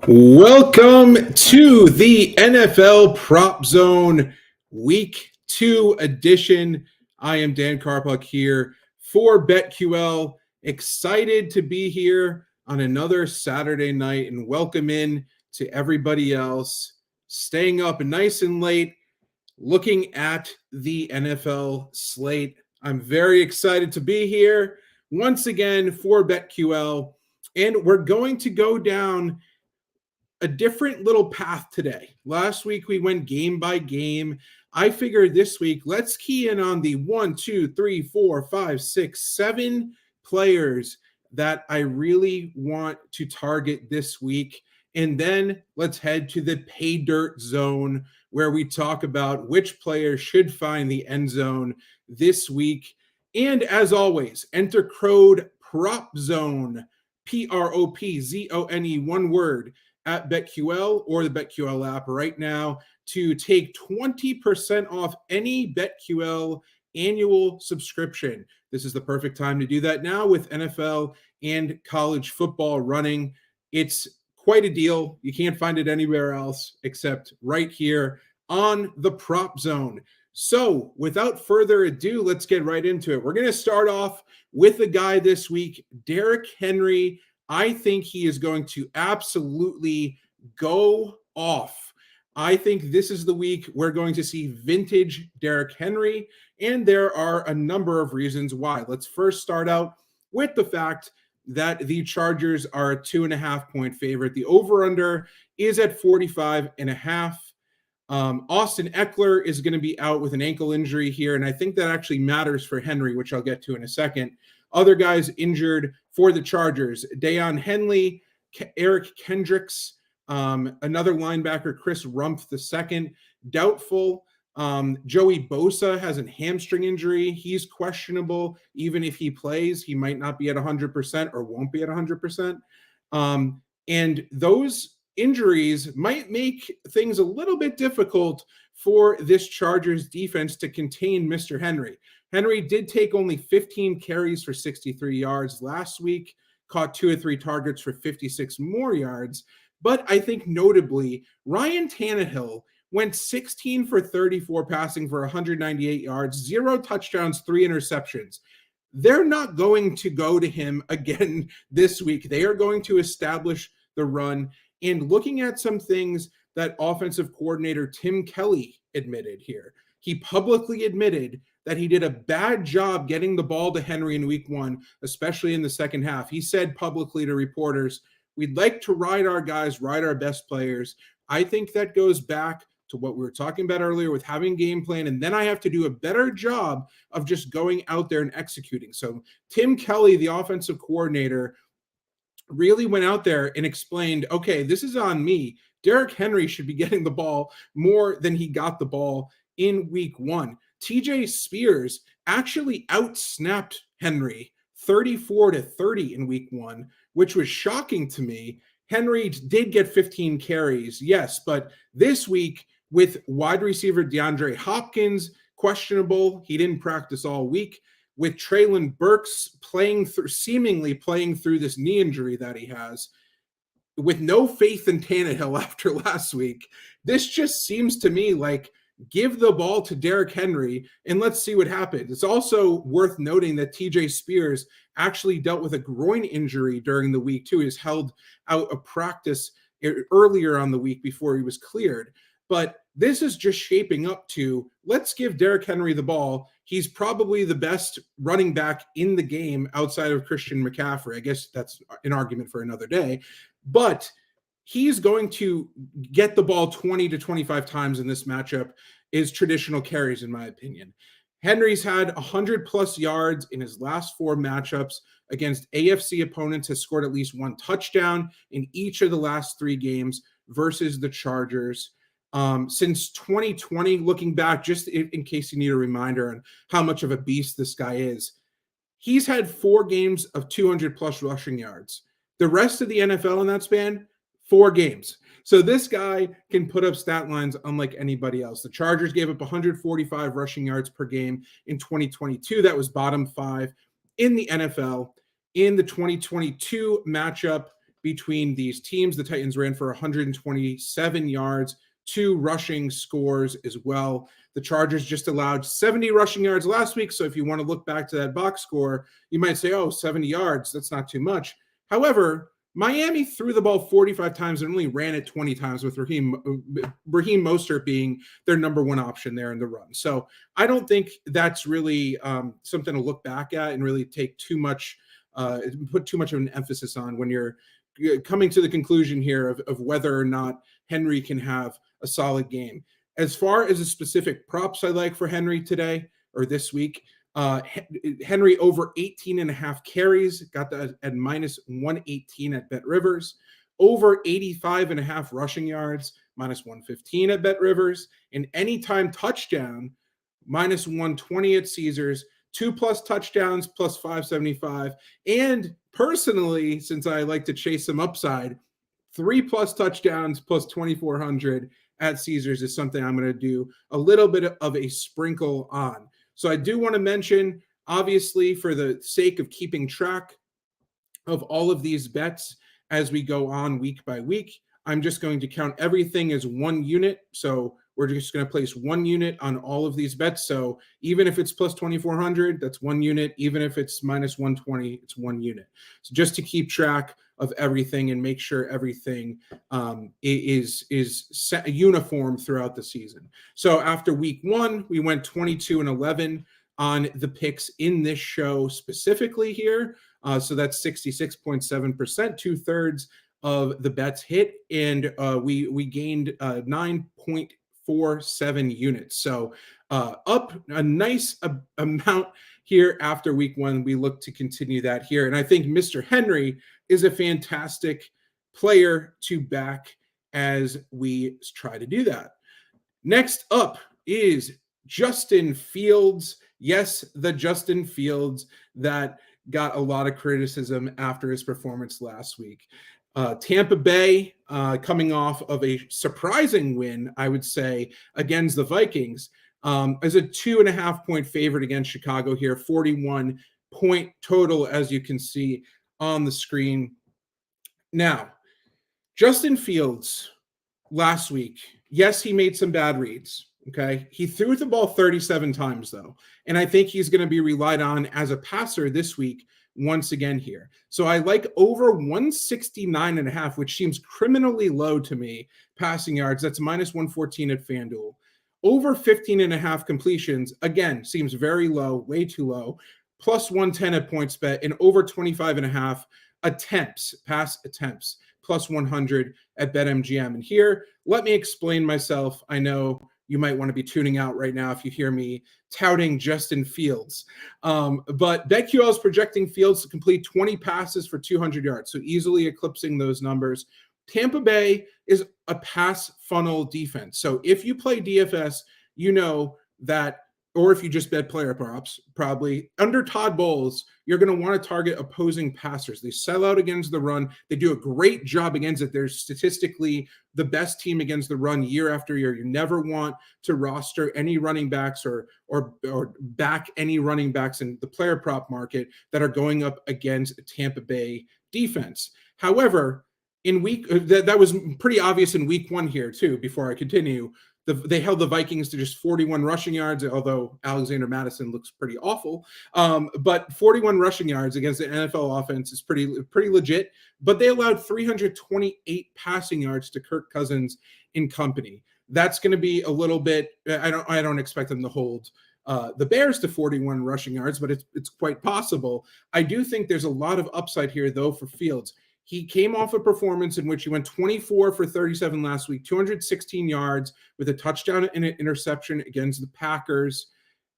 Welcome to the NFL Prop Zone Week 2 edition. I am Dan Karpuc here for BetQL. Excited to be here on another Saturday night and welcome in to everybody else staying up nice and late looking at the NFL slate. I'm very excited to be here once again for BetQL, and we're going to go down a different little path today. Last week we went game by game. I figured this week let's key in on the 1, 2, 3, 4, 5, 6, 7 players that I really want to target this week. And then let's head to the pay dirt zone where we talk about which players should find the end zone this week. And as always, enter code PROPZONE, PROPZONE, one word, at BetQL or the BetQL app right now to take 20% off any BetQL annual subscription. This is the perfect time to do that now with NFL and college football running. It's quite a deal. You can't find it anywhere else except right here on the Prop Zone. So without further ado, let's get right into it. We're going to start off with a guy this week, Derrick Henry. I think he is going to absolutely go off. I think this is the week we're going to see vintage Derrick Henry, and there are a number of reasons why. Let's first start out with the fact that the Chargers are a 2.5-point favorite. The over-under is at 45.5. Austin Eckler is going to be out with an ankle injury here, and I think that actually matters for Henry, which I'll get to in a second. Other guys injured for the Chargers: Deion Henley, Eric Kendricks, another linebacker, Chris Rumpf II, doubtful. Joey Bosa has a hamstring injury. He's questionable. Even if he plays, he might not be at 100% or won't be at 100%. And those injuries might make things a little bit difficult for this Chargers defense to contain Mr. Henry. Henry did take only 15 carries for 63 yards last week, caught 2 or 3 targets for 56 more yards. But I think notably, Ryan Tannehill went 16 for 34 passing for 198 yards, 0 touchdowns, 3 interceptions. They're not going to go to him again this week. They are going to establish the run. And looking at some things that offensive coordinator Tim Kelly admitted here, he publicly admitted that he did a bad job getting the ball to Henry in week 1, especially in the second half. He said publicly to reporters, "We'd like to ride our guys, ride our best players." I think that goes back to what we were talking about earlier with having game plan, and then I have to do a better job of just going out there and executing. So Tim Kelly, the offensive coordinator, really went out there and explained, okay, this is on me. Derrick Henry should be getting the ball more than he got the ball in week 1. TJ Spears actually outsnapped Henry 34-30 in week 1, which was shocking to me. Henry did get 15 carries, yes, but this week with wide receiver DeAndre Hopkins questionable, he didn't practice all week, with Treylon Burks seemingly playing through this knee injury that he has, with no faith in Tannehill after last week, this just seems to me like give the ball to Derrick Henry and let's see what happens. It's also worth noting that TJ Spears actually dealt with a groin injury during the week too. He was held out of practice earlier on the week before he was cleared. But this is just shaping up to, let's give Derrick Henry the ball. He's probably the best running back in the game outside of Christian McCaffrey. I guess that's an argument for another day. But he's going to get the ball 20 to 25 times in this matchup is traditional carries, in my opinion. Henry's had 100 plus yards in his last 4 matchups against AFC opponents, has scored at least 1 touchdown in each of the last 3 games versus the Chargers. Since 2020, looking back, just in case you need a reminder on how much of a beast this guy is, he's had 4 games of 200 plus rushing yards. The rest of the NFL in that span, 4 games. So this guy can put up stat lines unlike anybody else. The Chargers gave up 145 rushing yards per game in 2022. That was bottom 5 in the NFL. In the 2022 matchup between these teams, the Titans ran for 127 yards, 2 rushing scores as well. The Chargers just allowed 70 rushing yards last week. So if you want to look back to that box score, you might say, oh, 70 yards, that's not too much. However, Miami threw the ball 45 times and only ran it 20 times, with Raheem Mostert being their number 1 option there in the run. So I don't think that's really something to look back at and really take too much, put too much of an emphasis on when you're coming to the conclusion here of whether or not Henry can have a solid game. As far as the specific props I like for Henry today or this week, Henry over 18.5 carries, got that at minus 118 at BetRivers. Over 85.5 rushing yards, minus 115 at BetRivers. And anytime touchdown, minus 120 at Caesars. 2+ touchdowns, plus 575. And personally, since I like to chase some upside, 3+ touchdowns, plus 2,400 at Caesars is something I'm going to do a little bit of a sprinkle on. So I do want to mention, obviously, for the sake of keeping track of all of these bets as we go on week by week, I'm just going to count everything as 1 unit. So we're just going to place 1 unit on all of these bets. So even if it's plus 2,400, that's 1 unit. Even if it's minus 120, it's 1 unit. So just to keep track of everything and make sure everything is uniform throughout the season. So after week 1, we went 22-11 on the picks in this show specifically here. So that's 66.7%, 2/3 of the bets hit, and we gained 9.47 units. So up a nice amount here after week 1. We look to continue that here. And I think Mr. Henry is a fantastic player to back as we try to do that. Next up is Justin Fields. Yes, the Justin Fields that got a lot of criticism after his performance last week. Tampa Bay coming off of a surprising win, I would say, against the Vikings, as a 2.5-point favorite against Chicago here, 41-point total, as you can see on the screen. Now, Justin Fields last week, yes, he made some bad reads. Okay. He threw the ball 37 times, though. And I think he's going to be relied on as a passer this week once again here. So I like over 169.5, which seems criminally low to me, passing yards. That's minus 114 at FanDuel. Over 15.5 completions, again, seems very low, way too low. Plus 110 at PointsBet, and over 25.5 attempts, pass attempts, plus 100 at BetMGM. And here, let me explain myself. I know you might want to be tuning out right now if you hear me touting Justin Fields. But BetQL is projecting Fields to complete 20 passes for 200 yards, so easily eclipsing those numbers. Tampa Bay is a pass funnel defense. So if you play DFS, you know that, or if you just bet player props, probably under Todd Bowles, you're going to want to target opposing passers. They sell out against the run. They do a great job against it. They're statistically the best team against the run year after year. You never want to roster any running backs or back any running backs in the player prop market that are going up against a Tampa Bay defense. However, in week that was pretty obvious in week 1 here too. Before I continue, they held the Vikings to just 41 rushing yards, although Alexander Mattison looks pretty awful. But 41 rushing yards against the NFL offense is pretty legit. But they allowed 328 passing yards to Kirk Cousins and company. That's going to be a little bit. I don't expect them to hold the Bears to 41 rushing yards, but it's quite possible. I do think there's a lot of upside here, though, for Fields. He came off a performance in which he went 24 for 37 last week, 216 yards with a touchdown and an interception against the Packers.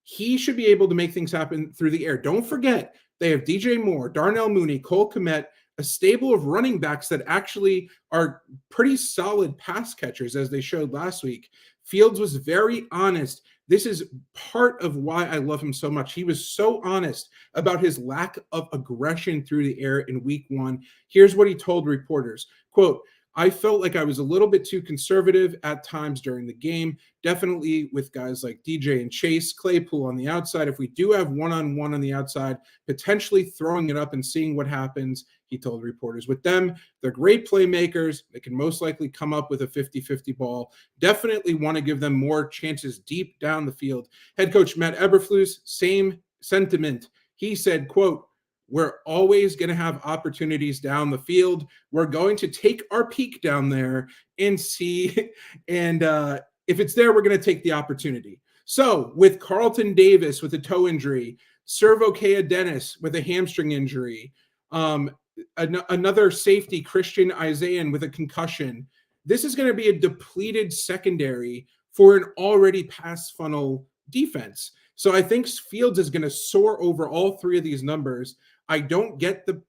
he should be able to make things happen through the air. Don't forget, they have DJ Moore, Darnell Mooney, Cole Kmet, a stable of running backs that actually are pretty solid pass catchers, as they showed last week. Fields was very honest. This is part of why I love him so much. He was so honest about his lack of aggression through the air in week 1. Here's what he told reporters, quote, I felt like I was a little bit too conservative at times during the game, definitely with guys like DJ and Chase Claypool on the outside. If we do have one-on-one on the outside, potentially throwing it up and seeing what happens, he told reporters. With them, they're great playmakers. They can most likely come up with a 50-50 ball. Definitely want to give them more chances deep down the field. Head coach Matt Eberflus, same sentiment. He said, quote, we're always going to have opportunities down the field. We're going to take our peek down there and see. And if it's there, we're going to take the opportunity. So with Carlton Davis with a toe injury, Servokea Dennis with a hamstring injury, another safety, Christian Isaiah, with a concussion, this is going to be a depleted secondary for an already pass funnel defense. So I think Fields is going to soar over all three of these numbers. I don't get the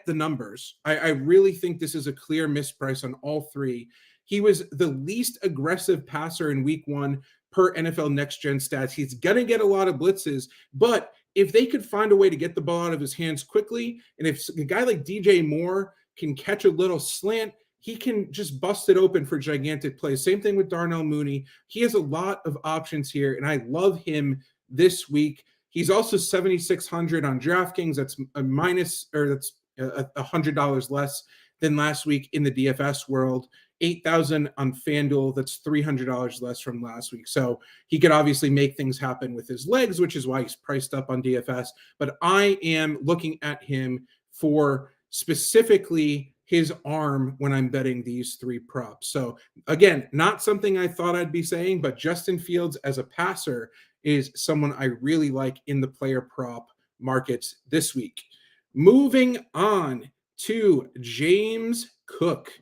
numbers. I really think this is a clear misprice on all three. He was the least aggressive passer in week 1 per NFL Next Gen stats. He's going to get a lot of blitzes, but if they could find a way to get the ball out of his hands quickly, and if a guy like DJ Moore can catch a little slant, he can just bust it open for gigantic plays. Same thing with Darnell Mooney. He has a lot of options here, and I love him this week. He's also 7,600 on DraftKings. That's that's $100 less than last week in the DFS world. 8,000 on FanDuel. That's $300 less from last week. So he could obviously make things happen with his legs, which is why he's priced up on DFS. But I am looking at him for specifically his arm when I'm betting these three props. So again, not something I thought I'd be saying, but Justin Fields as a passer is someone I really like in the player prop markets this week. Moving on to James Cook.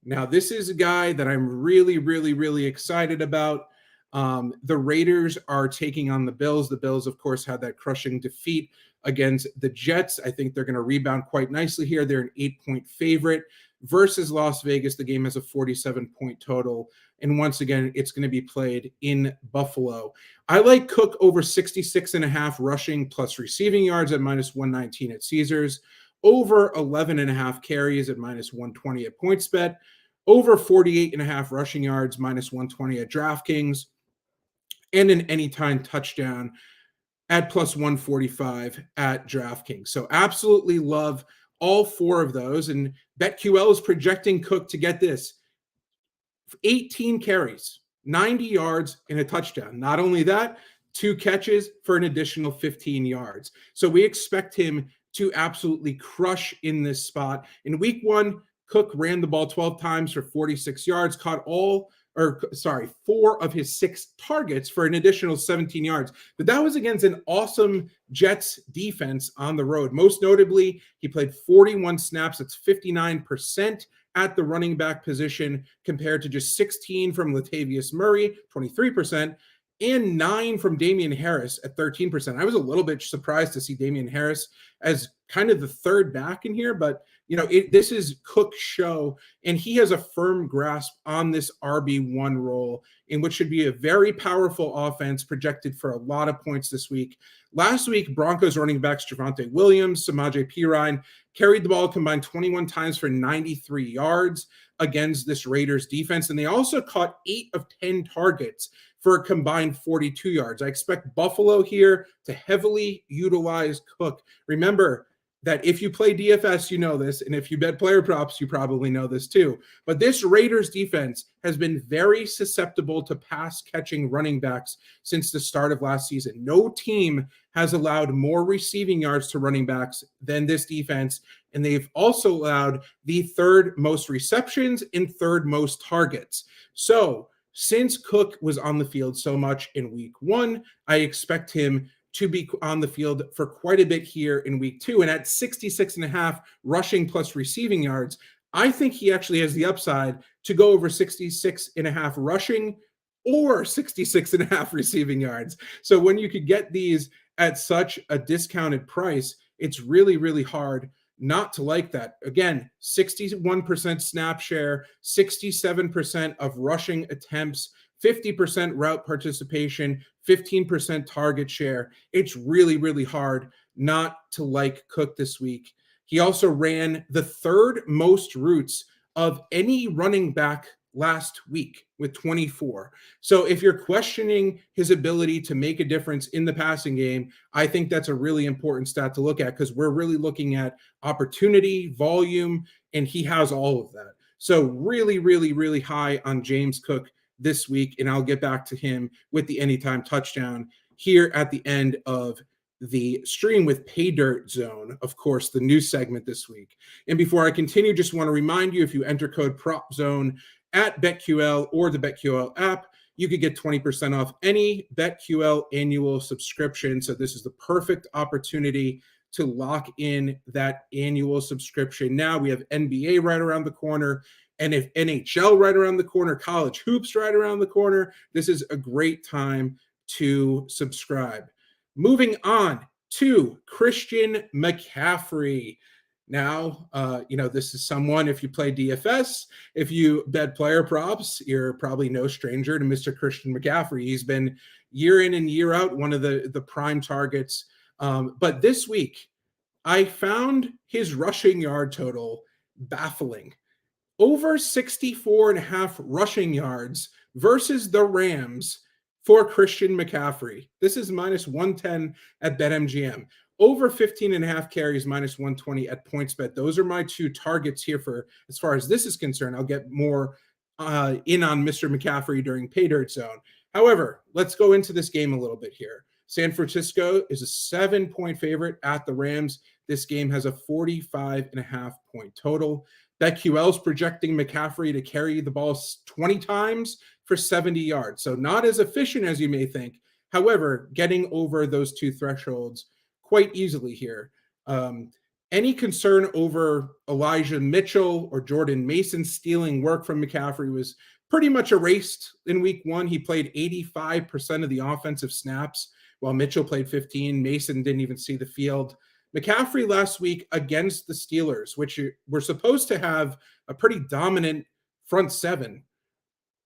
Now, this is a guy that I'm really, really, really excited about. The Raiders are taking on the Bills. The Bills, of course, had that crushing defeat against the Jets. I think they're going to rebound quite nicely here. They're an 8-point favorite versus Las Vegas. The game has a 47-point total. And once again, it's going to be played in Buffalo. I like Cook over 66.5 rushing plus receiving yards at -119 at Caesars, over 11.5 carries at -120 at PointsBet, over 48.5 rushing yards -120 at DraftKings, and an anytime touchdown at +145 at DraftKings. So absolutely love all four of those. And BetQL is projecting Cook to get this: 18 carries, 90 yards, and a touchdown. Not only that, 2 catches for an additional 15 yards. So we expect him to absolutely crush in this spot. In week 1, Cook ran the ball 12 times for 46 yards, caught 4 of his 6 targets for an additional 17 yards. But that was against an awesome Jets defense on the road. Most notably, he played 41 snaps. That's 59% at the running back position compared to just 16 from Latavius Murray, 23%, and 9 from Damian Harris at 13%. I was a little bit surprised to see Damian Harris as kind of the third back in here, but this is Cook's show, and he has a firm grasp on this RB1 role in what should be a very powerful offense projected for a lot of points this week. Last week, Broncos running backs Javonte Williams, Samaje Perine carried the ball combined 21 times for 93 yards against this Raiders defense, and they also caught 8 of 10 targets for a combined 42 yards. I expect Buffalo here to heavily utilize Cook. Remember that if you play DFS, you know this, and if you bet player props, you probably know this too. But this Raiders defense has been very susceptible to pass-catching running backs since the start of last season. No team has allowed more receiving yards to running backs than this defense, and they've also allowed the 3rd most receptions and 3rd most targets. So since Cook was on the field so much in week 1, I expect him to be on the field for quite a bit here in week 2. And at 66.5 rushing plus receiving yards, I think he actually has the upside to go over 66.5 rushing or 66.5 receiving yards. So when you could get these at such a discounted price, it's really, really hard not to like that. Again, 61% snap share, 67% of rushing attempts, 50% route participation, 15% target share. It's really, really hard not to like Cook this week. He also ran the third most routes of any running back last week with 24. So if you're questioning his ability to make a difference in the passing game, I think that's a really important stat to look at, because we're really looking at opportunity, volume, and he has all of that. So really, really, really high on James Cook this week, and I'll get back to him with the anytime touchdown here at the end of the stream with Pay Dirt Zone, of course, the new segment this week. And before I continue, just want to remind you, if you enter code PropZone at BetQL or the BetQL app, you could get 20% off any BetQL annual subscription. So this is the perfect opportunity to lock in that annual subscription. Now we have NBA right around the corner, and if NHL right around the corner, college hoops right around the corner, this is a great time to subscribe. Moving on to Christian McCaffrey. Now, this is someone, if you play DFS, if you bet player props, you're probably no stranger to Mr. Christian McCaffrey. He's been year in and year out one of the prime targets. But this week, I found his rushing yard total baffling. Over 64.5 rushing yards versus the Rams for Christian McCaffrey. This is minus 110 at BetMGM. Over 15.5 carries, minus 120 at PointsBet. Those are my two targets here for as far as this is concerned. I'll get more in on Mr. McCaffrey during Pay Dirt Zone. However, let's go into this game a little bit here. San Francisco is a 7-point favorite at the Rams. This game has a 45.5 point total. BetQL is projecting McCaffrey to carry the ball 20 times for 70 yards. So not as efficient as you may think. However, getting over those two thresholds quite easily here. Any concern over Elijah Mitchell or Jordan Mason stealing work from McCaffrey was pretty much erased in week one. He played 85% of the offensive snaps, while Mitchell played 15. Mason didn't even see the field. McCaffrey last week against the Steelers, which were supposed to have a pretty dominant front seven,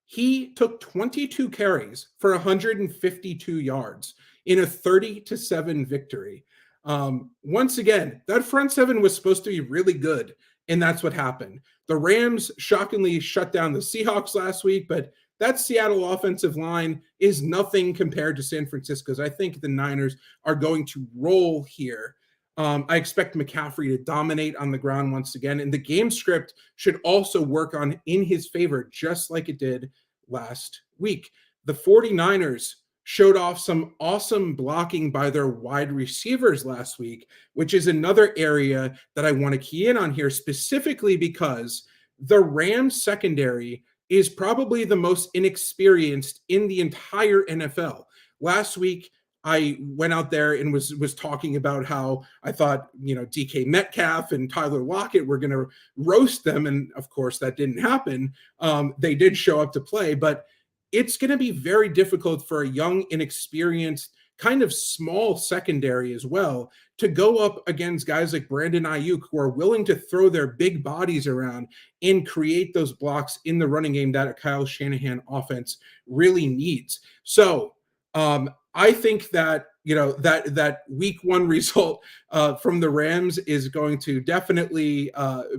he took 22 carries for 152 yards in a 30-7 victory. Once again, that front seven was supposed to be really good, and that's what happened. The Rams shockingly shut down the Seahawks last week, but that Seattle offensive line is nothing compared to San Francisco's. I think the Niners are going to roll here. I expect McCaffrey to dominate on the ground once again, and the game script should also work in his favor, just like it did last week. The 49ers showed off some awesome blocking by their wide receivers last week, which is another area that I want to key in on here, specifically because the Rams secondary is probably the most inexperienced in the entire NFL. Last week, I went out there and was talking about how I thought, DK Metcalf and Tyler Lockett were going to roast them. And of course, that didn't happen. They did show up to play, but it's going to be very difficult for a young, inexperienced, kind of small secondary as well to go up against guys like Brandon Ayuk, who are willing to throw their big bodies around and create those blocks in the running game that a Kyle Shanahan offense really needs. So, I think that, that week one result from the Rams is going to definitely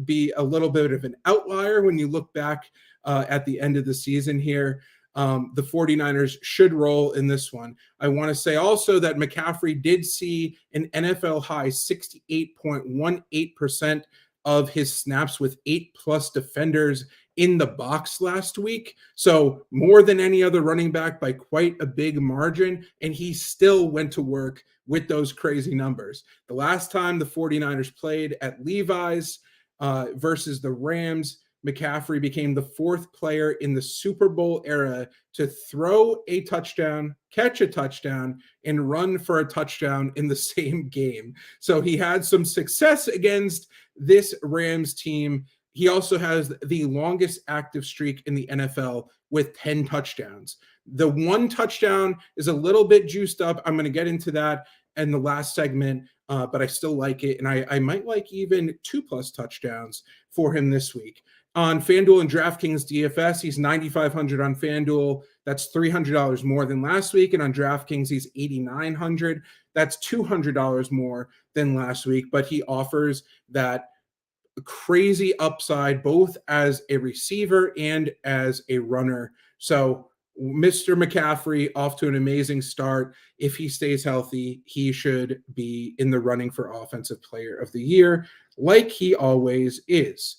be a little bit of an outlier when you look back at the end of the season here. The 49ers should roll in this one. I want to say also that McCaffrey did see an NFL high 68.18% of his snaps with 8+ defenders in the box last week. So more than any other running back by quite a big margin. And he still went to work with those crazy numbers. The last time the 49ers played at Levi's versus the Rams, McCaffrey became the fourth player in the Super Bowl era to throw a touchdown, catch a touchdown, and run for a touchdown in the same game. So he had some success against this Rams team. He also has the longest active streak in the NFL with 10 touchdowns. The 1 touchdown is a little bit juiced up. I'm going to get into that in the last segment, but I still like it. And I might like even 2+ touchdowns for him this week. On FanDuel and DraftKings DFS, he's $9,500 on FanDuel. That's $300 more than last week. And on DraftKings, he's $8,900. That's $200 more than last week. But he offers that crazy upside both as a receiver and as a runner. So Mr. McCaffrey off to an amazing start. If he stays healthy, he should be in the running for Offensive Player of the Year, like he always is.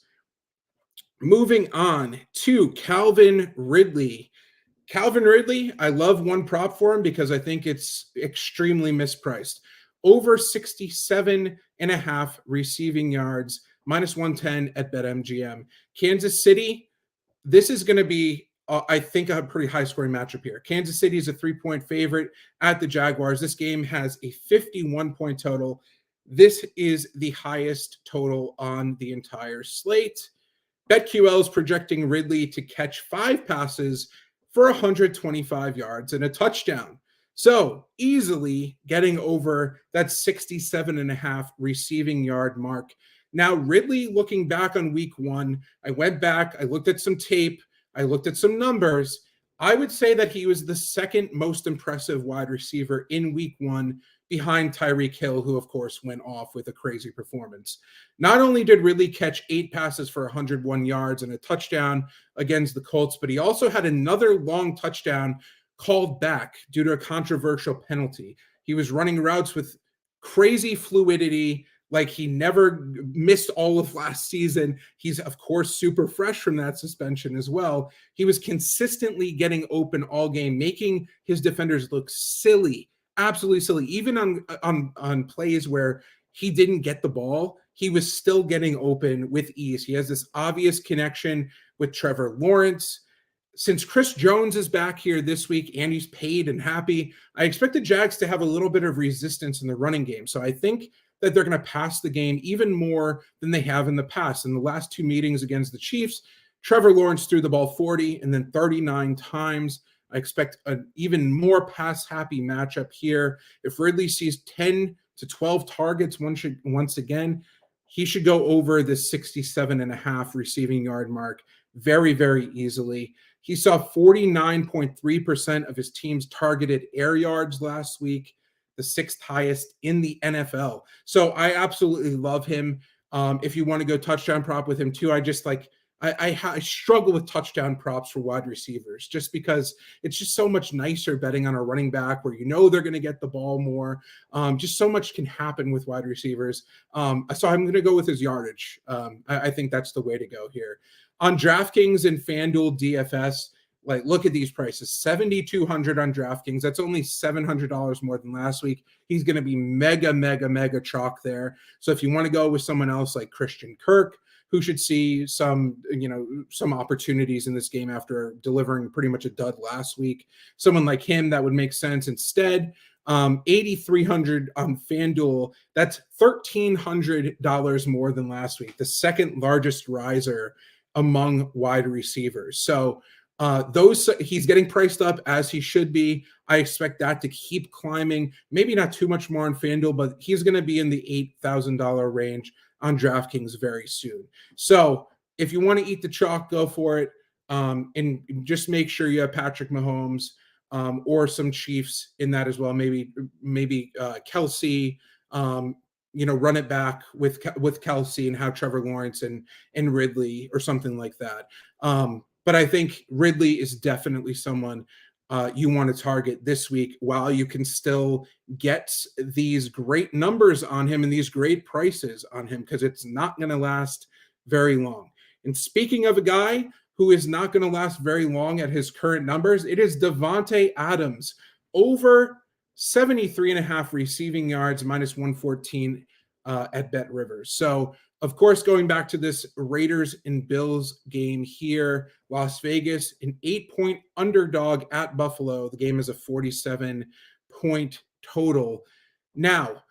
Moving on to Calvin Ridley. Calvin Ridley, I love one prop for him because I think it's extremely mispriced. Over 67.5 receiving yards, -110 at BetMGM. Kansas City, this is going to be, I think, a pretty high-scoring matchup here. Kansas City is a 3-point favorite at the Jaguars. This game has a 51-point total. This is the highest total on the entire slate. BetQL is projecting Ridley to catch 5 passes for 125 yards and a touchdown. So easily getting over that 67.5 receiving yard mark. Now, Ridley, looking back on week 1, I went back, I looked at some tape, I looked at some numbers. I would say that he was the second most impressive wide receiver in week 1 behind Tyreek Hill, who, of course, went off with a crazy performance. Not only did Ridley catch 8 passes for 101 yards and a touchdown against the Colts, but he also had another long touchdown called back due to a controversial penalty. He was running routes with crazy fluidity, like he never missed all of last season. He's, of course, super fresh from that suspension as well. He was consistently getting open all game, making his defenders look silly, absolutely silly. Even on plays where he didn't get the ball, he was still getting open with ease. He has this obvious connection with Trevor Lawrence. Since Chris Jones is back here this week and he's paid and happy, I expect the Jags to have a little bit of resistance in the running game. So I think that they're going to pass the game even more than they have in the past. In the last 2 meetings against the Chiefs, Trevor Lawrence threw the ball 40 and then 39 times. I expect an even more pass-happy matchup here. If Ridley sees 10 to 12 targets once again, he should go over the 67.5 receiving yard mark very, very easily. He saw 49.3% of his team's targeted air yards last week, the 6th highest in the NFL. So I absolutely love him. If you want to go touchdown prop with him too, I struggle with touchdown props for wide receivers just because it's just so much nicer betting on a running back where you know they're going to get the ball more. Just so much can happen with wide receivers. So I'm going to go with his yardage. I think that's the way to go here. On DraftKings and FanDuel DFS, like, look at these prices. $7,200 on DraftKings. That's only $700 more than last week. He's going to be mega chalk there. So if you want to go with someone else like Christian Kirk, who should see some opportunities in this game after delivering pretty much a dud last week, someone like him, that would make sense instead. $8,300 on FanDuel. That's $1,300 more than last week, the second largest riser among wide receivers. So he's getting priced up as he should be. I expect that to keep climbing. Maybe not too much more on FanDuel, but he's going to be in the $8,000 range on DraftKings very soon. So if you want to eat the chalk, go for it. And just make sure you have Patrick Mahomes or some Chiefs in that as well. Maybe Kelsey. Run it back with Kelsey and have Trevor Lawrence and Ridley or something like that. But I think Ridley is definitely someone you want to target this week while you can still get these great numbers on him and these great prices on him, because it's not going to last very long. And speaking of a guy who is not going to last very long at his current numbers, it is Davante Adams, over 73.5 receiving yards, -114 at BetRivers. So, of course, going back to this Raiders and Bills game here, Las Vegas, an 8-point underdog at Buffalo. The game is a 47-point total. Now,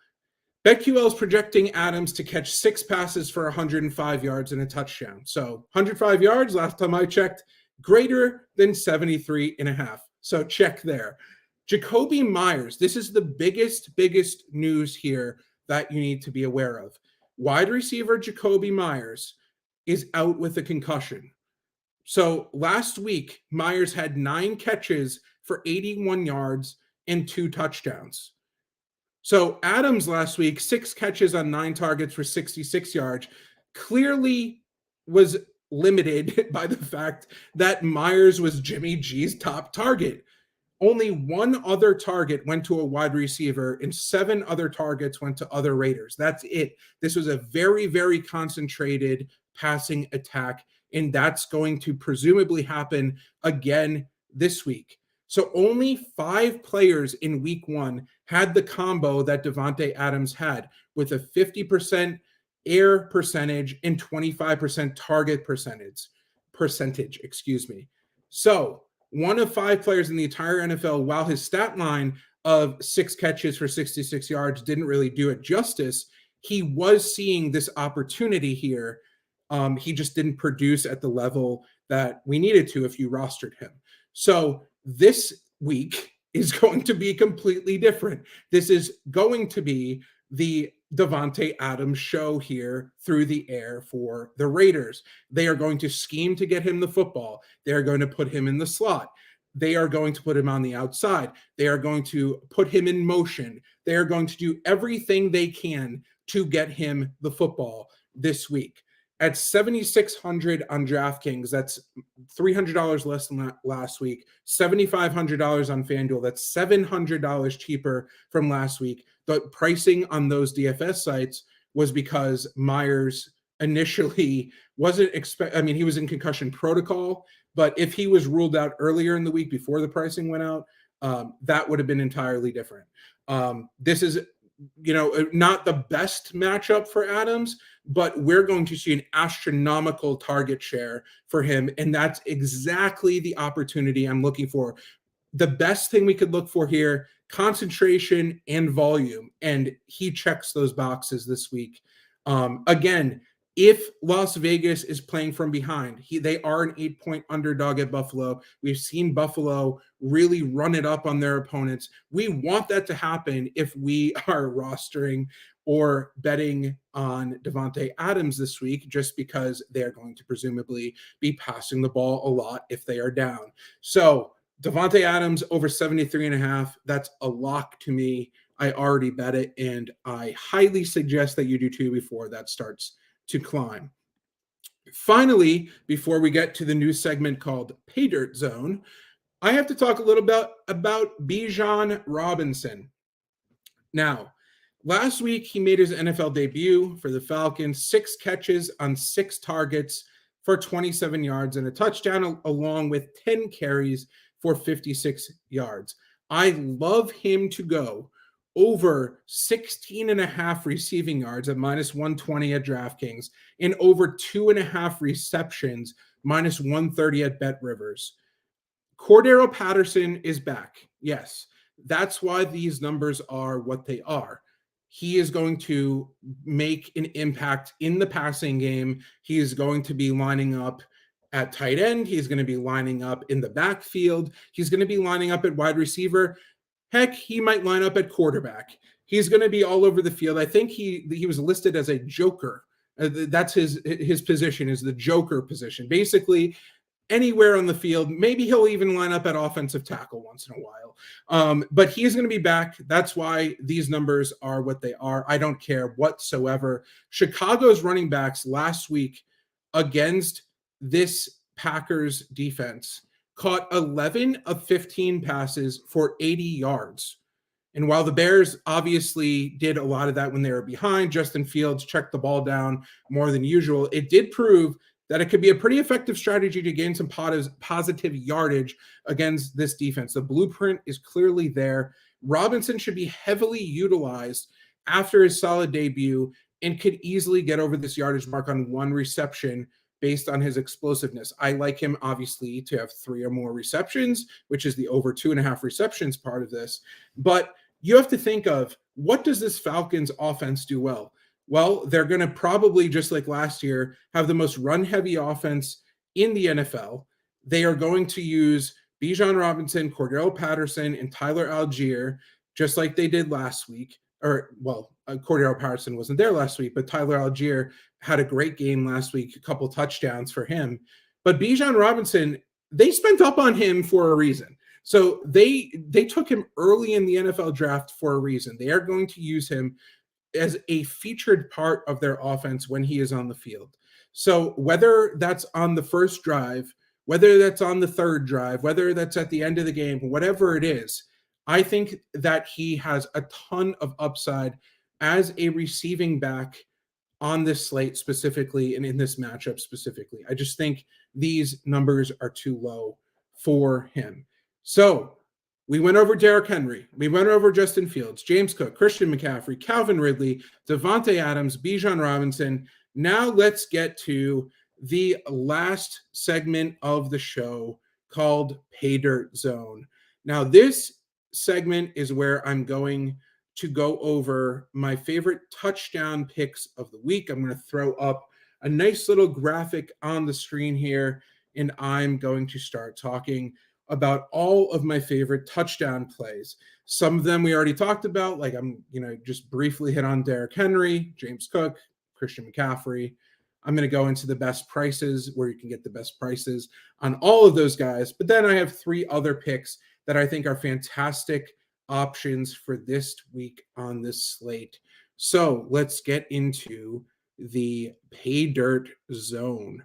BetQL is projecting Adams to catch 6 passes for 105 yards and a touchdown. So 105 yards, last time I checked, greater than 73.5. So check there. Jakobi Meyers, this is the biggest news here that you need to be aware of. Wide receiver Jakobi Meyers is out with a concussion. So last week, Meyers had 9 catches for 81 yards and 2 touchdowns. So Adams last week, 6 catches on 9 targets for 66 yards, clearly was limited by the fact that Meyers was Jimmy G's top target. Only 1 other target went to a wide receiver, and 7 other targets went to other Raiders. That's it. This was a very, very concentrated passing attack, and that's going to presumably happen again this week. So only 5 players in week 1 had the combo that Davante Adams had, with a 50% air percentage and 25% target percentage. So 1 of 5 players in the entire NFL, while his stat line of 6 catches for 66 yards didn't really do it justice, he was seeing this opportunity here. He just didn't produce at the level that we needed to if you rostered him. So this week is going to be completely different. This is going to be the Davante Adams show here through the air for the Raiders. They are going to scheme to get him the football. They are going to put him in the slot. They are going to put him on the outside. They are going to put him in motion. They are going to do everything they can to get him the football this week. At $7,600 on DraftKings, that's $300 less than last week. $7,500 on FanDuel, that's $700 cheaper from last week. The pricing on those DFS sites was because Meyers initially wasn't he was in concussion protocol, but if he was ruled out earlier in the week before the pricing went out, that would have been entirely different. This is not the best matchup for Adams, but we're going to see an astronomical target share for him. And that's exactly the opportunity I'm looking for. The best thing we could look for here, concentration and volume. And he checks those boxes this week. Again, if Las Vegas is playing from behind, they are an 8-point underdog at Buffalo. We've seen Buffalo really run it up on their opponents. We want that to happen if we are rostering or betting on Davante Adams this week, just because they're going to presumably be passing the ball a lot if they are down. So Davante Adams over 73.5, that's a lock to me. I already bet it, and I highly suggest that you do too before that starts to climb. Finally, before we get to the new segment called Pay Dirt Zone, I have to talk a little bit about Bijan Robinson. Now, last week he made his NFL debut for the Falcons, 6 catches on 6 targets for 27 yards and a touchdown, along with 10 carries for 56 yards. I love him to go over 16.5 receiving yards at -120 at DraftKings, and over 2.5 receptions, -130 at BetRivers. Cordero Patterson is back. Yes, that's why these numbers are what they are. He is going to make an impact in the passing game. He is going to be lining up at tight end. He's going to be lining up in the backfield. He's going to be lining up at wide receiver. Heck, he might line up at quarterback. He's going to be all over the field. I think he was listed as a joker. That's his position, is the joker position. Basically, anywhere on the field. Maybe he'll even line up at offensive tackle once in a while. But he's going to be back. That's why these numbers are what they are. I don't care whatsoever. Chicago's running backs last week against this Packers defense caught 11 of 15 passes for 80 yards. And while the Bears obviously did a lot of that when they were behind, Justin Fields checked the ball down more than usual. It did prove that it could be a pretty effective strategy to gain some positive yardage against this defense. The blueprint is clearly there. Robinson should be heavily utilized after his solid debut and could easily get over this yardage mark on 1 reception based on his explosiveness. I like him, obviously, to have 3 or more receptions, which is the over 2.5 receptions part of this. But you have to think of, what does this Falcons offense do well? Well, they're going to probably, just like last year, have the most run-heavy offense in the NFL. They are going to use Bijan Robinson, Cordell Patterson, and Tyler Algier, just like they did last week. Cordell Patterson wasn't there last week, but Tyler Algier had a great game last week, a couple touchdowns for him. But Bijan Robinson, they spent up on him for a reason. So they took him early in the NFL draft for a reason. They are going to use him as a featured part of their offense when he is on the field. So whether that's on the first drive, whether that's on the third drive, whether that's at the end of the game, whatever it is, I think that he has a ton of upside as a receiving back on this slate specifically and in this matchup specifically. I just think these numbers are too low for him. So we went over Derrick Henry. We went over Justin Fields, James Cook, Christian McCaffrey, Calvin Ridley, Davante Adams, Bijan Robinson. Now let's get to the last segment of the show called Pay Dirt Zone. Now this segment is where I'm going to go over my favorite touchdown picks of the week. I'm going to throw up a nice little graphic on the screen here, and I'm going to start talking about all of my favorite touchdown plays. Some of them we already talked about, like I'm just briefly hit on Derrick Henry, James Cook, Christian McCaffrey. I'm going to go into the best prices, where you can get the best prices on all of those guys. But then I have 3 other picks that I think are fantastic options for this week on this slate. So let's get into the Pay Dirt Zone.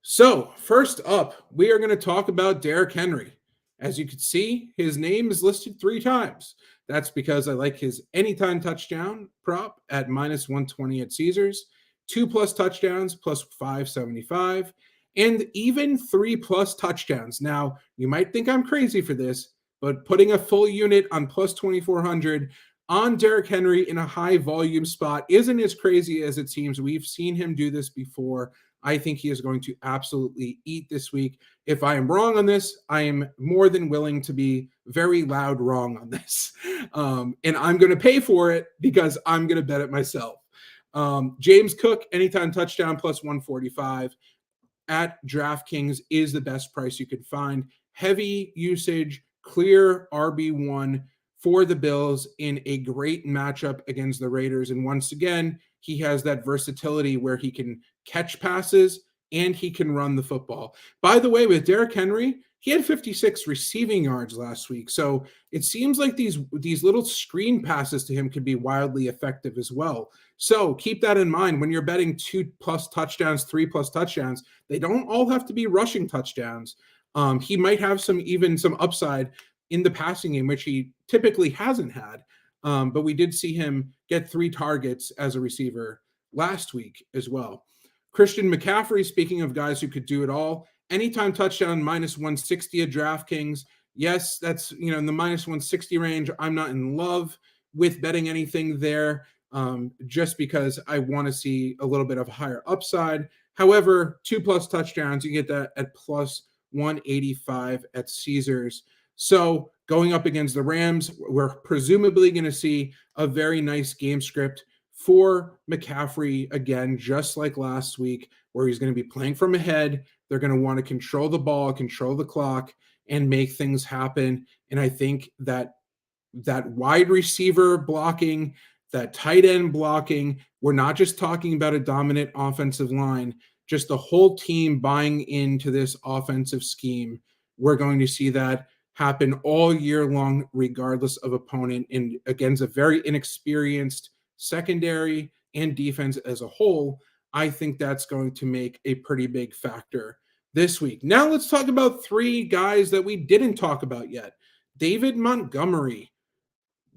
So first up, we are going to talk about Derrick Henry. As you can see, his name is listed 3 times. That's because I like his anytime touchdown prop at -120 at Caesars, 2+ touchdowns plus 575, and even 3+ touchdowns. Now, you might think I'm crazy for this, but putting a full unit on plus 2,400 on Derrick Henry in a high volume spot isn't as crazy as it seems. We've seen him do this before. I think he is going to absolutely eat this week. If I am wrong on this, I am more than willing to be very loud wrong on this. And I'm going to pay for it because I'm going to bet it myself. James Cook, anytime touchdown plus 145 at DraftKings is the best price you could find. Heavy usage, clear RB1 for the Bills in a great matchup against the Raiders. And once again, he has that versatility where he can catch passes and he can run the football. By the way, with Derrick Henry, he had 56 receiving yards last week. So it seems like these little screen passes to him could be wildly effective as well. So keep that in mind when you're betting 2+ touchdowns, 3+ touchdowns. They don't all have to be rushing touchdowns. He might have some upside in the passing game, which he typically hasn't had. But we did see him get 3 targets as a receiver last week as well. Christian McCaffrey, speaking of guys who could do it all, anytime touchdown -160 at DraftKings. Yes, that's in the -160 range. I'm not in love with betting anything there, just because I want to see a little bit of higher upside. However, 2+ touchdowns, you get that at plus 185 at Caesars. So going up against the Rams, we're presumably going to see a very nice game script for McCaffrey again, just like last week, where he's going to be playing from ahead. They're going to want to control the ball, control the clock, and make things happen. And I think that wide receiver blocking, that tight end blocking, we're not just talking about a dominant offensive line, just the whole team buying into this offensive scheme. We're going to see that happen all year long, regardless of opponent, and against a very inexperienced secondary and defense as a whole. I think that's going to make a pretty big factor this week. Now let's talk about 3 guys that we didn't talk about yet. David Montgomery,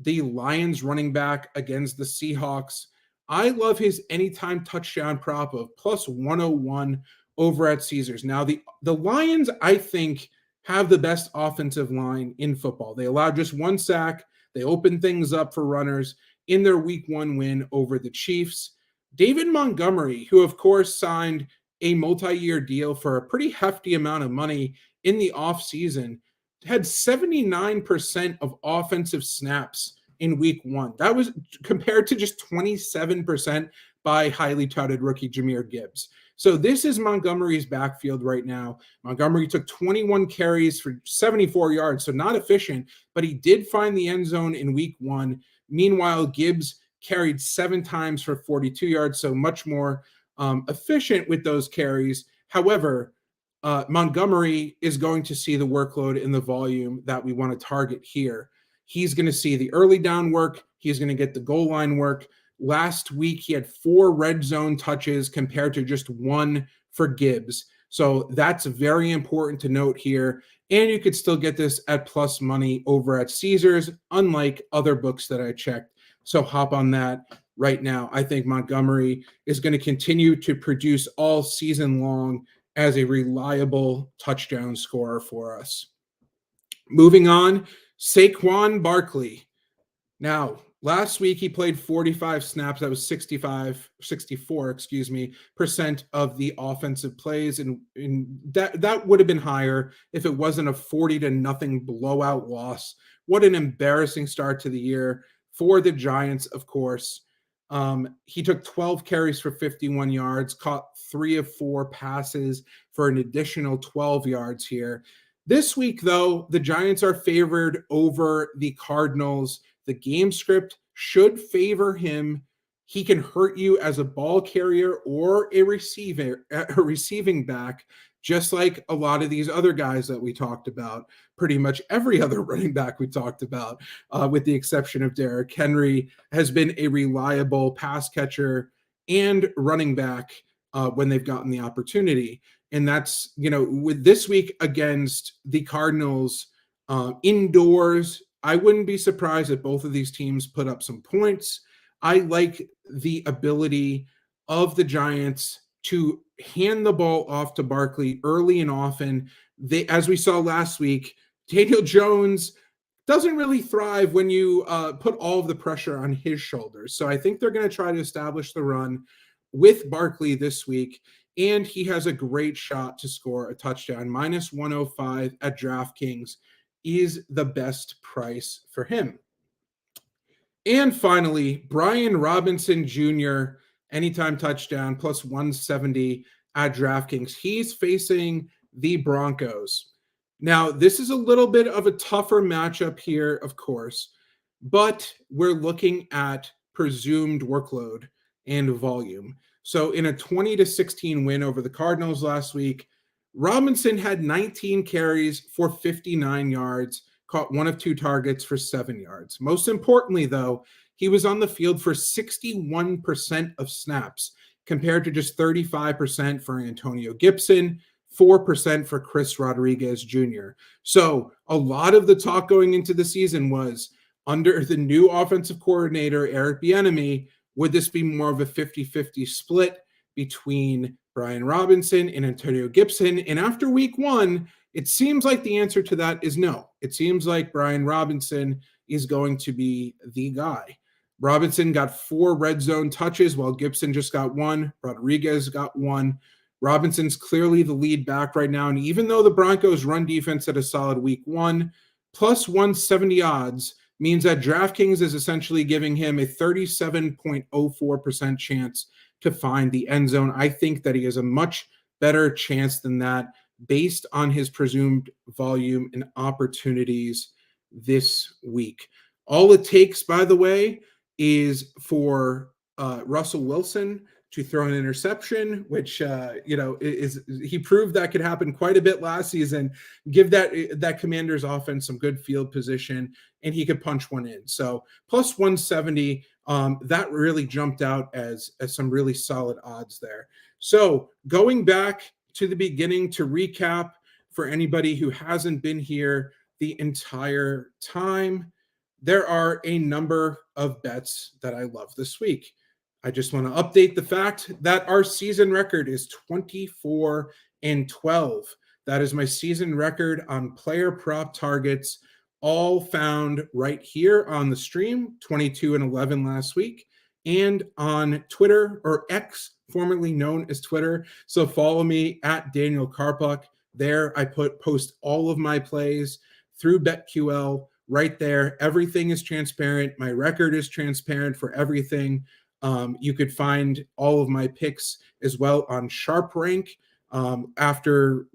the Lions running back against the Seahawks. I love his anytime touchdown prop of plus 101 over at Caesars. Now the Lions, I think, have the best offensive line in football. They allowed just 1 sack. They opened things up for runners in their week 1 win over the Chiefs. David Montgomery, who of course signed a multi-year deal for a pretty hefty amount of money in the offseason, had 79% of offensive snaps in week 1. That was compared to just 27% by highly touted rookie Jahmyr Gibbs. So this is Montgomery's backfield right now. Montgomery took 21 carries for 74 yards, so not efficient, but he did find the end zone in week 1. Meanwhile, Gibbs carried 7 times for 42 yards, so much more efficient with those carries. However, Montgomery is going to see the workload and the volume that we want to target here. He's going to see the early down work. He's going to get the goal line work. Last week, he had 4 red zone touches compared to just 1 for Gibbs. So that's very important to note here. And you could still get this at plus money over at Caesars, unlike other books that I checked. So hop on that right now. I think Montgomery is going to continue to produce all season long as a reliable touchdown scorer for us. Moving on, Saquon Barkley. Now, last week he played 45 snaps. That was 64% of the offensive plays. And that would have been higher if it wasn't a 40-0 blowout loss. What an embarrassing start to the year for the Giants, of course. He took 12 carries for 51 yards, caught 3 of 4 passes for an additional 12 yards here. This week, though, the Giants are favored over the Cardinals. The game script should favor him. He can hurt you as a ball carrier or a receiving back, just like a lot of these other guys that we talked about. Pretty much every other running back we talked about, with the exception of Derrick Henry, has been a reliable pass catcher and running back when they've gotten the opportunity. And that's, with this week against the Cardinals indoors, I wouldn't be surprised if both of these teams put up some points. I like the ability of the Giants to hand the ball off to Barkley early and often. As we saw last week, Daniel Jones doesn't really thrive when you put all of the pressure on his shoulders. So I think they're going to try to establish the run with Barkley this week, and he has a great shot to score a touchdown. Minus 105 at DraftKings is the best price for him. And finally, Bijan Robinson Jr., anytime touchdown, plus 170 at DraftKings. He's facing the Broncos. Now, this is a little bit of a tougher matchup here, of course, but we're looking at presumed workload and volume. So in a 20-16 win over the Cardinals last week, Robinson had 19 carries for 59 yards, caught 1 of 2 targets for 7 yards. Most importantly, though, he was on the field for 61% of snaps compared to just 35% for Antonio Gibson, 4% for Chris Rodriguez Jr. So a lot of the talk going into the season was, under the new offensive coordinator, Eric Bieniemy, would this be more of a 50-50 split between Bijan Robinson and Antonio Gibson? And after week 1, it seems like the answer to that is no. It seems like Bijan Robinson is going to be the guy. Robinson got 4 red zone touches while Gibson just got 1. Rodriguez got 1. Robinson's clearly the lead back right now. And even though the Broncos run defense had a solid week 1, plus 170 odds means that DraftKings is essentially giving him a 37.04% chance to find the end zone. I think that he has a much better chance than that based on his presumed volume and opportunities this week. All it takes, by the way, is for Russell Wilson to throw an interception, which he proved that could happen quite a bit last season. Give that Commanders offense some good field position, and he could punch one in. So plus 170, that really jumped out as some really solid odds there. So going back to the beginning to recap for anybody who hasn't been here the entire time, there are a number of bets that I love this week. I just want to update the fact that our season record is 24-12. That is my season record on player prop targets, all found right here on the stream, 22-11 last week, and on Twitter, or X, formerly known as Twitter. So follow me at Daniel Karpuc. There I post all of my plays through BetQL right there. Everything is transparent. My record is transparent for everything. You could find all of my picks as well on Sharp Rank. After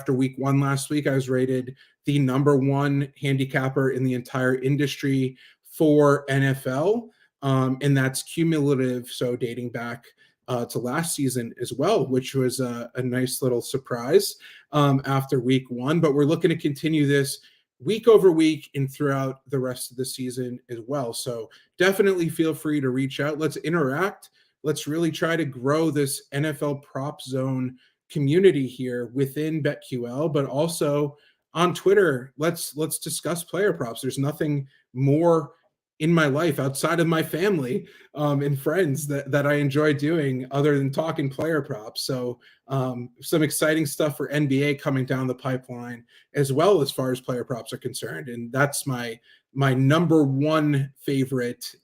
week 1 last week, I was rated the #1 handicapper in the entire industry for NFL. And that's cumulative, so dating back to last season as well, which was a nice little surprise after week 1. But we're looking to continue this week over week and throughout the rest of the season as well. So definitely feel free to reach out. Let's interact. Let's really try to grow this NFL prop zone community here within BetQL, but also on Twitter. Let's discuss player props. There's nothing more in my life outside of my family and friends that I enjoy doing other than talking player props. So some exciting stuff for NBA coming down the pipeline as well as far as player props are concerned. And that's my #1 favorite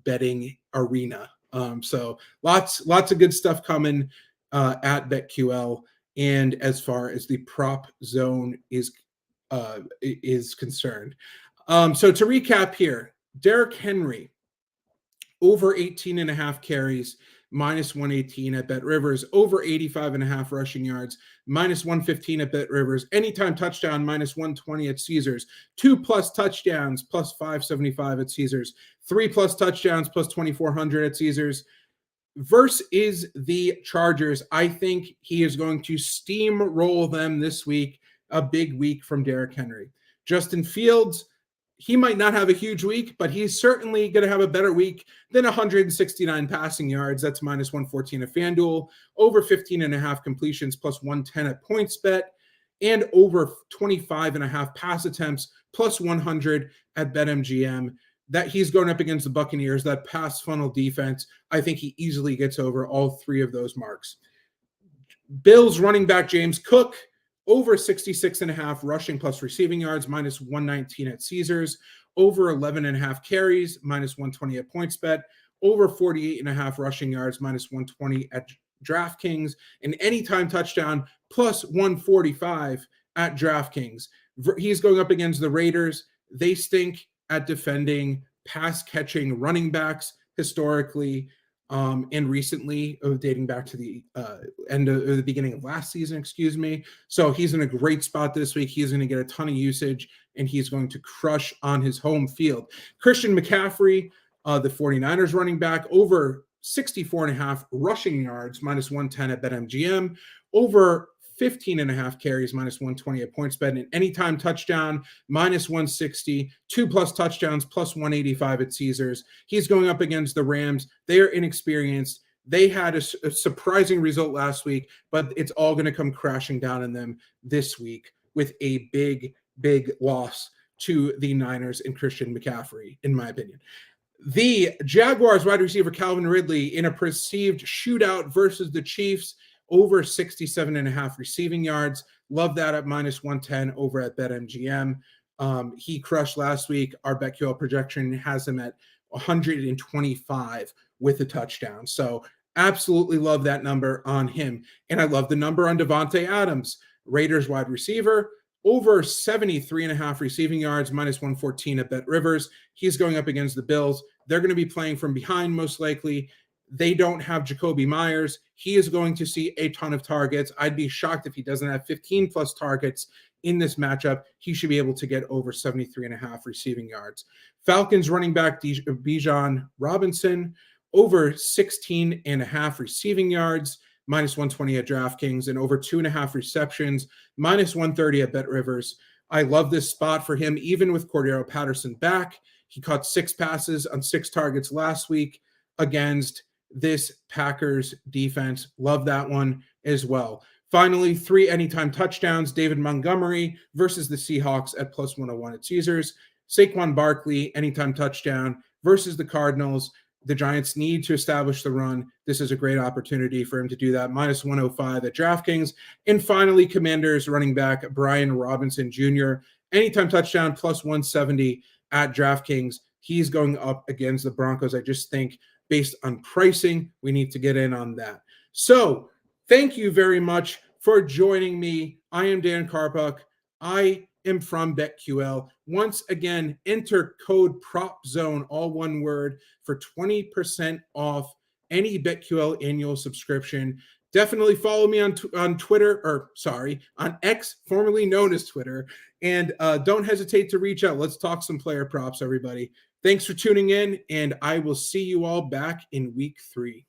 betting arena. So lots of good stuff coming at BetQL. And as far as the prop zone is concerned. So to recap here, Derrick Henry, over 18.5 carries, -118 at BetRivers, over 85.5 rushing yards, -115 at BetRivers, anytime touchdown, -120 at Caesars, 2+ touchdowns, +575 at Caesars, 3+ touchdowns, +2,400 at Caesars. Versus the Chargers, I think he is going to steamroll them this week, a big week from Derrick Henry. Justin Fields, he might not have a huge week, but he's certainly going to have a better week than 169 passing yards. That's -114 at FanDuel, over 15.5 completions, +110 at PointsBet, and over 25.5 pass attempts, +100 at BetMGM. That he's going up against the Buccaneers, that pass funnel defense. I think he easily gets over all 3 of those marks. Bills running back James Cook, over 66.5 rushing plus receiving yards, -119 at Caesars, over 11.5 carries, -120 at PointsBet, over 48.5 rushing yards, -120 at DraftKings, and anytime touchdown, +145 at DraftKings. He's going up against the Raiders. They stink at defending pass-catching running backs historically. And recently, dating back to the the beginning of last season, So he's in a great spot this week. He's going to get a ton of usage, and he's going to crush on his home field. Christian McCaffrey, the 49ers running back, over 64.5 rushing yards, -110 at BetMGM, over 15.5 carries, -120 at PointsBet, and anytime touchdown, -160, 2+ touchdowns, +185 at Caesars. He's going up against the Rams. They are inexperienced. They had a surprising result last week, but it's all going to come crashing down on them this week with a big loss to the Niners and Christian McCaffrey, in my opinion. The Jaguars wide receiver Calvin Ridley in a perceived shootout versus the Chiefs, over 67.5 receiving yards. Love that at -110 over at BetMGM. He crushed last week. Our BetQL projection has him at 125 with a touchdown. So absolutely love that number on him. And I love the number on Davante Adams, Raiders wide receiver, over 73.5 receiving yards, -114 at BetRivers. He's going up against the Bills. They're going to be playing from behind most likely. They don't have Jacoby Myers. He is going to see a ton of targets. I'd be shocked if he doesn't have 15+ targets in this matchup. He should be able to get over 73.5 receiving yards. Falcons running back Bijan Robinson, over 16.5 receiving yards, -120 at DraftKings, and over 2.5 receptions, -130 at BetRivers. I love this spot for him, even with Cordero Patterson back. He caught 6 passes on 6 targets last week against this Packers defense. Love that one as well. Finally, 3 anytime touchdowns. David Montgomery versus the Seahawks at +101 at Caesars. Saquon Barkley, anytime touchdown versus the Cardinals. The Giants need to establish the run. This is a great opportunity for him to do that. -105 at DraftKings. And finally, Commanders running back Brian Robinson Jr. Anytime touchdown, +170 at DraftKings. He's going up against the Broncos. I just think based on pricing, we need to get in on that. So thank you very much for joining me. I am Dan Karpuc. I am from BetQL. Once again, enter code PropZone, all one word, for 20% off any BetQL annual subscription. Definitely follow me on Twitter, on X, formerly known as Twitter. And don't hesitate to reach out. Let's talk some player props, everybody. Thanks for tuning in, and I will see you all back in week 3.